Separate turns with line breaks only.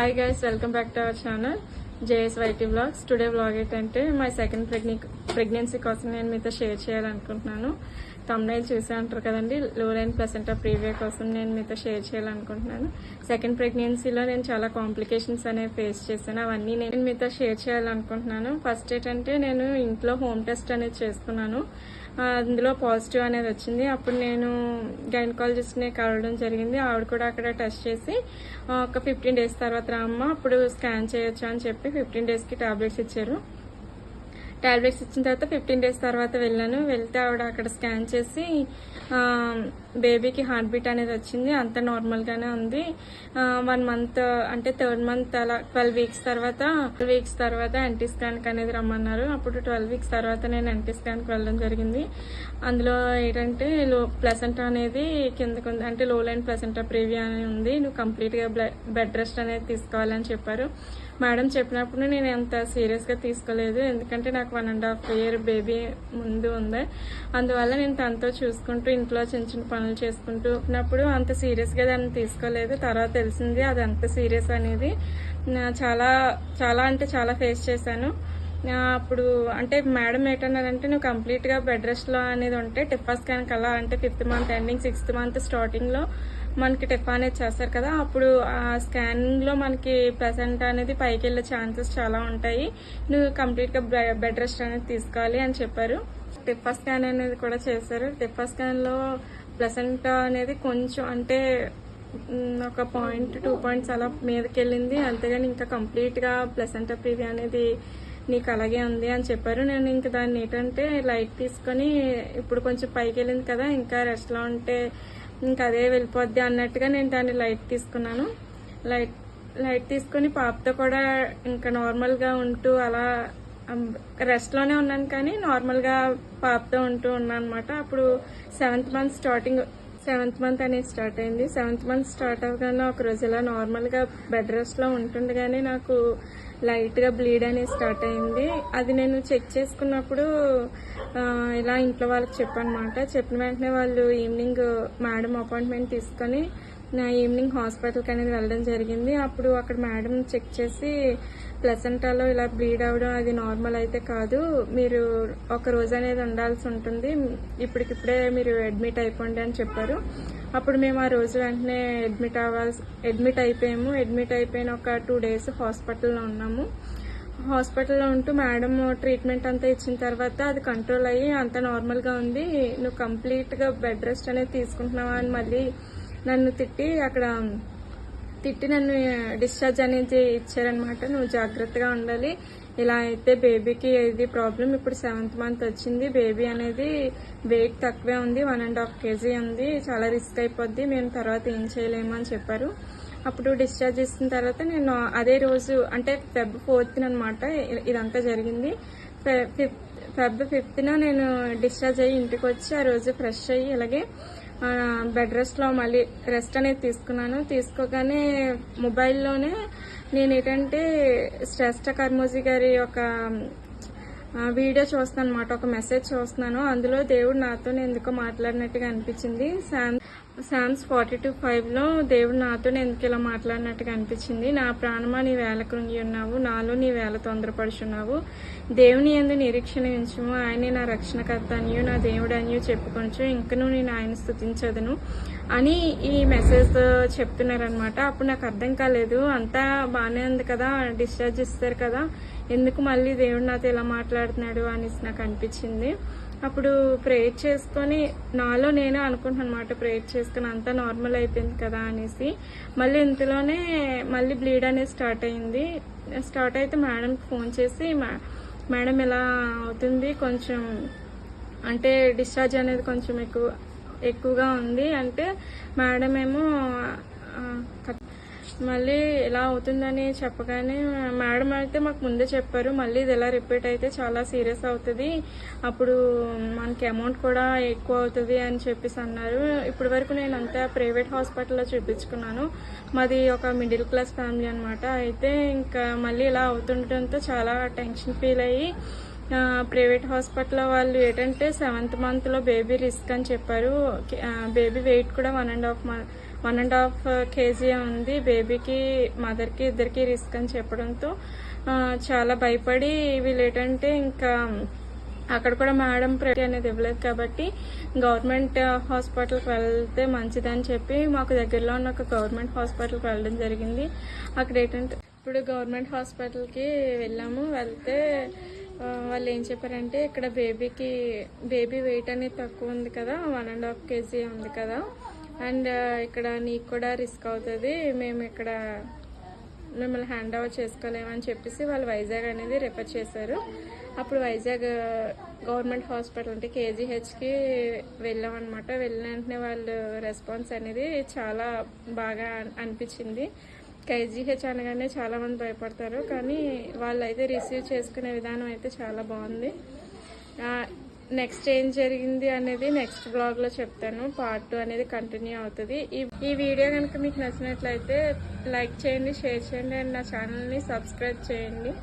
Hi guys, welcome back to our channel JSYT vlogs. Today vlog ఏంటంటే my second pregnancy కోసం నేను మీతో share చేయాలనుకుంటున్నాను. తమ్నైల్ చూసే ఉంటారు కదండి, లో లైన్ ప్లసెంటా ప్రీవియా కోసం నేను మీతో షేర్ చేయాలనుకుంటున్నాను. సెకండ్ ప్రెగ్నెన్సీలో నేను చాలా కాంప్లికేషన్స్ అనేవి ఫేస్ చేశాను. అవన్నీ నేను మీతో షేర్ చేయాలనుకుంటున్నాను. ఫస్ట్ ఏంటంటే నేను ఇంట్లో హోమ్ టెస్ట్ అనేది చేసుకున్నాను. అందులో పాజిటివ్ అనేది వచ్చింది. అప్పుడు నేను గైనకాలజిస్ట్ని కలవడం జరిగింది. ఆవిడ కూడా అక్కడ టెస్ట్ చేసి ఒక 15 days తర్వాత రామ్మ అప్పుడు స్కాన్ చేయొచ్చు అని చెప్పి 15 daysకి టాబ్లెట్స్ ఇచ్చారు. టాబ్లెట్స్ ఇచ్చిన తర్వాత 15 days తర్వాత వెళ్తే ఆవిడ అక్కడ స్కాన్ చేసి బేబీకి హార్ట్ బీట్ అనేది వచ్చింది. అంత నార్మల్గానే ఉంది. 1 month అంటే 3rd month అలా 12 weeks తర్వాత ఎన్టీ స్కాన్కి అనేది రమ్మన్నారు. అప్పుడు 12 weeks తర్వాత నేను ఎన్టీ స్కాన్కి వెళ్ళడం జరిగింది. అందులో ఏంటంటే ప్లసెంటా అనేది కిందకు ఉంది, అంటే లో లైన్ ప్లసెంటా ప్రీవియా అని ఉంది. నువ్వు కంప్లీట్గా బెడ్ రెస్ట్ అనేది తీసుకోవాలని చెప్పారు. మేడం చెప్పినప్పుడు నేను అంత సీరియస్గా తీసుకోలేదు, ఎందుకంటే నాకు 1.5 year బేబీ ముందు ఉంది. అందువల్ల నేను తనతో చూసుకుంటూ ఇంట్లో చిన్న చిన్న పనులు చేసుకుంటూ ఉన్నప్పుడు అంత సీరియస్గా దాన్ని తీసుకోలేదు. తర్వాత తెలిసింది అది అంత సీరియస్ అనేది. చాలా చాలా అంటే చాలా ఫేస్ చేశాను. అప్పుడు అంటే మేడం ఏంటన్నారంటే నువ్వు కంప్లీట్గా బెడ్ రెస్ట్లో అనేది ఉంటే టెఫా స్కాన్ కల్లా, అంటే 5th month ending 6th month స్టార్టింగ్లో మనకి టెఫా అనేది చేస్తారు కదా, అప్పుడు ఆ స్కానింగ్లో మనకి ప్లసెంటా అనేది పైకి వెళ్ళే ఛాన్సెస్ చాలా ఉంటాయి. నువ్వు కంప్లీట్గా బెడ్ రెస్ట్ అనేది తీసుకోవాలి అని చెప్పారు. టెఫా స్కాన్ అనేది కూడా చేశారు. టెఫా స్కాన్లో ప్లసెంటా అనేది కొంచెం అంటే ఒక 2 points అలా మీదకి వెళ్ళింది. అంతేగాని ఇంకా కంప్లీట్గా ప్లసెంటా ప్రీవియా అనేది నీకు అలాగే ఉంది అని చెప్పారు. నేను ఇంకా దాన్ని ఏంటంటే లైట్ తీసుకొని ఇప్పుడు కొంచెం పైకి వెళ్ళింది కదా, ఇంకా రెస్ట్లో ఉంటే ఇంకా అదే వెళ్ళిపోద్ది అన్నట్టుగా నేను దాన్ని లైట్ తీసుకున్నాను. లైట్ తీసుకొని పాపతో కూడా ఇంకా నార్మల్గా ఉంటూ అలా రెస్ట్లోనే ఉన్నాను, కానీ నార్మల్గా పాపతో ఉంటూ ఉన్నాను అనమాట. అప్పుడు 7th month అనేది స్టార్ట్ అయింది. 7th month స్టార్ట్ అవ్వగానే ఒక రోజు ఇలా నార్మల్గా బెడ్ రెస్ట్లో ఉంటుండగానే నాకు లైట్గా బ్లీడ్ అనేది స్టార్ట్ అయింది. అది నేను చెక్ చేసుకున్నప్పుడు ఇలా ఇంట్లో వాళ్ళకి చెప్పానమాట. చెప్పిన వెంటనే వాళ్ళు ఈవినింగ్ మేడం అపాయింట్మెంట్ తీసుకొని ఈవినింగ్ హాస్పిటల్కి అనేది వెళ్ళడం జరిగింది. అప్పుడు అక్కడ మేడం చెక్ చేసి ప్లసెంటాలో ఇలా బ్లీడ్ అవ్వడం అది నార్మల్ అయితే కాదు, మీరు ఒక రోజు అనేది ఉండాల్సి ఉంటుంది, ఇప్పటికిప్పుడే మీరు అడ్మిట్ అయిపోండి అని చెప్పారు. అప్పుడు మేము ఆ రోజు వెంటనే అడ్మిట్ అయిపోయాము. అడ్మిట్ అయిపోయిన ఒక 2 days హాస్పిటల్లో ఉన్నాము. హాస్పిటల్లో ఉంటూ మేడం ట్రీట్మెంట్ అంతా ఇచ్చిన తర్వాత అది కంట్రోల్ అయ్యి అంత నార్మల్గా ఉంది, నువ్వు కంప్లీట్గా బెడ్ రెస్ట్ అనేది తీసుకుంటున్నావా అని మళ్ళీ నన్ను తిట్టి నన్ను డిశ్చార్జ్ అనేది ఇచ్చారనమాట. నువ్వు జాగ్రత్తగా ఉండాలి, ఇలా అయితే బేబీకి ఇది ప్రాబ్లం. ఇప్పుడు 7th month వచ్చింది, బేబీ అనేది వెయిట్ తక్కువే ఉంది, 1.5 kg ఉంది, చాలా రిస్క్ అయిపోద్ది, మేము తర్వాత ఏం చేయలేము అని చెప్పారు. అప్పుడు డిశ్చార్జ్ ఇచ్చిన తర్వాత నేను అదే రోజు అంటే Feb 4th అనమాట ఇదంతా జరిగింది. Feb 5th నేను డిశ్చార్జ్ అయ్యి ఇంటికి వచ్చి ఆ రోజు ఫ్రెష్ అయ్యి అలాగే బెడ్ రెస్ట్లో మళ్ళీ రెస్ట్ అనేది తీసుకున్నాను. తీసుకోగానే మొబైల్లోనే నేను ఏంటంటే శ్రేష్ఠ కర్మోజీ గారి ఒక వీడియో చూస్తున్నాను అనమాట, ఒక మెసేజ్ చూస్తున్నాను. అందులో దేవుడు నాతో ఎందుకో మాట్లాడినట్టుగా అనిపించింది. Psalms 42:5లో దేవుడు నాతో ఎందుకు ఇలా మాట్లాడినట్టుగా అనిపించింది. నా ప్రాణమా నీ వేళ కృంగి ఉన్నావు, నాలో నీ వేళ తొందరపడుచున్నావు, దేవుని యందు నిరీక్షణ ఉంచుము, ఆయనే నా రక్షణకర్త అనియు నా దేవుడు అనియు చెప్పుకొంచు, ఇంకను నేను ఆయన స్తుతించదును అని ఈ మెసేజ్ చెప్తున్నారనమాట. అప్పుడు నాకు అర్థం కాలేదు, అంతా బాగానే ఉంది కదా, డిశ్చార్జ్ ఇస్తారు కదా, ఎందుకు మళ్ళీ దేవుడు నాతో ఇలా మాట్లాడుతున్నాడు అనేసి నాకు అనిపించింది. అప్పుడు ప్రేయర్ చేసుకొని నాలో నేనే అనుకుంటున్నాను అనమాట, ప్రేయర్ చేసుకుని అంతా నార్మల్ అయిపోయింది కదా అనేసి. మళ్ళీ ఇంతలోనే మళ్ళీ బ్లీడ్ అనేది స్టార్ట్ అయింది. స్టార్ట్ అయితే మేడంకి ఫోన్ చేసి మేడం ఇలా అవుతుంది, కొంచెం అంటే డిశ్చార్జ్ అనేది కొంచెం ఎక్కువగా ఉంది అంటే మేడం ఏమో మళ్ళీ ఇలా అవుతుందని చెప్పగానే మేడం అయితే మాకు ముందే చెప్పారు, మళ్ళీ ఇది ఎలా రిపీట్ అయితే చాలా సీరియస్ అవుతుంది, అప్పుడు మనకి అమౌంట్ కూడా ఎక్కువ అవుతుంది అని చెప్పేసి అన్నారు. ఇప్పటి వరకు నేను అంతా ప్రైవేట్ హాస్పిటల్లో చూపించుకున్నాను. మాది ఒక మిడిల్ క్లాస్ ఫ్యామిలీ అనమాట. అయితే ఇంకా మళ్ళీ ఇలా అవుతుండటంతో చాలా టెన్షన్ ఫీల్ అయ్యి ప్రైవేట్ హాస్పిటల్లో వాళ్ళు ఏంటంటే 7th monthలో బేబీ రిస్క్ అని చెప్పారు. బేబీ వెయిట్ కూడా 1.5 1.5 kg ఉంది. బేబీకి మదర్కి ఇద్దరికి రిస్క్ అని చెప్పడంతో చాలా భయపడి వీళ్ళు ఏంటంటే ఇంకా అక్కడ కూడా మేడం ప్రైవేట్ అనేది ఇవ్వలేదు కాబట్టి గవర్నమెంట్ హాస్పిటల్కి వెళ్తే మంచిదని చెప్పి మాకు దగ్గరలో ఉన్న ఒక గవర్నమెంట్ హాస్పిటల్కి వెళ్ళడం జరిగింది. అక్కడ ఏంటంటే ఇప్పుడు గవర్నమెంట్ హాస్పిటల్కి వెళ్ళాము. వెళ్తే వాళ్ళు ఏం చెప్పారంటే ఇక్కడ బేబీ వెయిట్ అనేది తక్కువ ఉంది కదా, 1.5 kg ఉంది కదా, అండ్ ఇక్కడ నీకు కూడా రిస్క్ అవుతుంది, మేము ఇక్కడ మిమ్మల్ని హ్యాండ్ ఓవర్ చేసుకోలేమని చెప్పేసి వాళ్ళు వైజాగ్ అనేది రిఫర్ చేశారు. అప్పుడు వైజాగ్ గవర్నమెంట్ హాస్పిటల్ అంటే కేజీహెచ్కి వెళ్ళామన్నమాట. వెళ్ళిన వెంటనే వాళ్ళు రెస్పాన్స్ అనేది చాలా బాగా అనిపించింది. కేజీహెచ్ అనగానే చాలా మంది భయపడతారు, కానీ వాళ్ళు అయితే రిసీవ్ చేసుకునే విధానం అయితే చాలా బాగుంది. నెక్స్ట్ ఏం జరిగింది అనేది నెక్స్ట్ బ్లాగ్లో చెప్తాను. పార్ట్ 2 అనేది కంటిన్యూ అవుతుంది. ఈ వీడియో కనుక మీకు నచ్చినట్లయితే లైక్ చేయండి, షేర్ చేయండి అండ్ నా ఛానల్ని సబ్స్క్రైబ్ చేయండి.